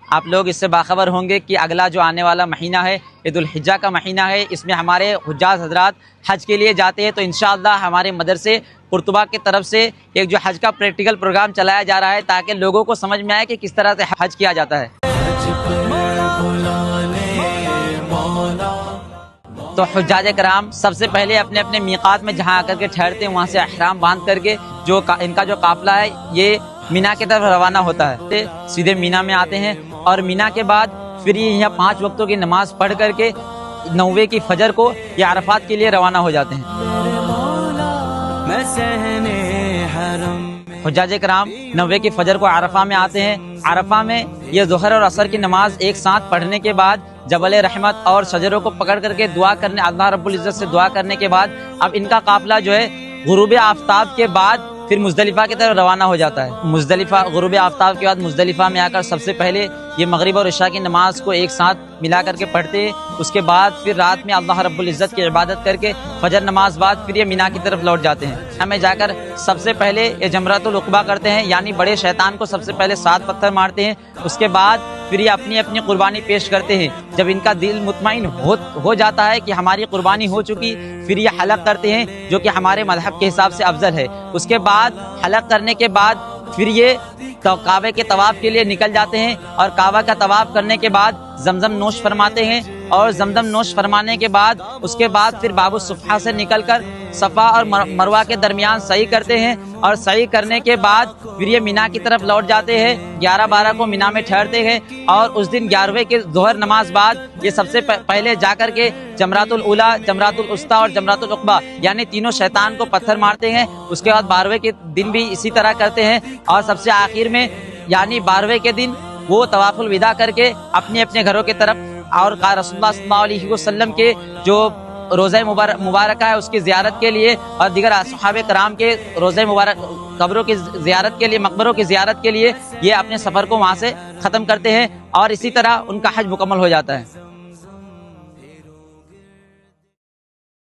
آپ لوگ اس سے باخبر ہوں گے کہ اگلا جو آنے والا مہینہ ہے عید الحجہ کا مہینہ ہے، اس میں ہمارے حجاج حضرات حج کے لیے جاتے ہیں۔ تو انشاءاللہ ہمارے مدرسے قرطبہ کی طرف سے ایک جو حج کا پریکٹیکل پروگرام چلایا جا رہا ہے تاکہ لوگوں کو سمجھ میں آئے کہ کس طرح سے حج کیا جاتا ہے۔ تو حجاج کرام سب سے پہلے اپنے اپنے میقات میں جہاں آ کر کے ٹھہرتے ہیں وہاں سے احرام باندھ کر کے جو ان کا جو قافلہ ہے یہ مینا کی طرف روانہ ہوتا ہے، سیدھے مینا میں آتے ہیں اور مینا کے بعد پھر یہ یہاں 5 وقتوں کی نماز پڑھ کر کے 9 کی فجر کو یہ عرفات کے لیے روانہ ہو جاتے ہیں۔ حجاج کرام 9 کی فجر کو عرفہ میں آتے ہیں۔ عرفہ میں یہ ظہر اور عصر کی نماز ایک ساتھ پڑھنے کے بعد جبل رحمت اور شجروں کو پکڑ کر کے دعا کرنے، اللہ رب العزت سے دعا کرنے کے بعد اب ان کا قافلہ جو ہے غروب آفتاب کے بعد پھر مزدلفہ کی طرف روانہ ہو جاتا ہے۔ مزدلفہ غروب آفتاب کے بعد مزدلفہ میں آ کر سب سے پہلے یہ مغرب اور عشاء کی نماز کو ایک ساتھ ملا کر کے پڑھتے ہیں۔ اس کے بعد پھر رات میں اللہ رب العزت کی عبادت کر کے فجر نماز بعد پھر یہ مینا کی طرف لوٹ جاتے ہیں۔ ہمیں جا کر سب سے پہلے یہ جمرۃ العقبہ کرتے ہیں، یعنی بڑے شیطان کو سب سے پہلے 7 پتھر مارتے ہیں۔ اس کے بعد پھر یہ اپنی اپنی قربانی پیش کرتے ہیں۔ جب ان کا دل مطمئن ہو جاتا ہے کہ ہماری قربانی ہو چکی، پھر یہ حلق کرتے ہیں جو کہ ہمارے مذہب کے حساب سے افضل ہے۔ اس کے بعد حلق کرنے کے بعد پھر یہ کعبے کے طواف کے لیے نکل جاتے ہیں اور کعبہ کا طواف کرنے کے بعد زمزم نوش فرماتے ہیں اور زمزم نوش فرمانے کے بعد اس کے بعد پھر باب الصفا سے نکل کر صفا اور مروہ کے درمیان سعی کرتے ہیں اور سعی کرنے کے بعد پھر یہ مینا کی طرف لوٹ جاتے ہیں۔ 11-12 کو مینا میں ٹھہرتے ہیں اور اس دن 11ویں کے ظہر نماز بعد یہ سب سے پہلے جا کر کے جمرات الاولیٰ، جمرات الوسطیٰ اور جمرات العقبہ یعنی تینوں شیطان کو پتھر مارتے ہیں۔ اس کے بعد 12ویں کے دن بھی اسی طرح کرتے ہیں اور سب سے آخر میں یعنی 12ویں کے دن وہ طواف الوداع کر کے اپنے اپنے گھروں کی طرف اور رسول اللہ صلی اللہ علیہ وسلم کے جو روزہ مبارکہ ہے اس کی زیارت کے لیے اور دیگر صحابہ کرام کے روزہ مبارک قبروں کی زیارت کے لیے، مقبروں کی زیارت کے لیے یہ اپنے سفر کو وہاں سے ختم کرتے ہیں اور اسی طرح ان کا حج مکمل ہو جاتا ہے۔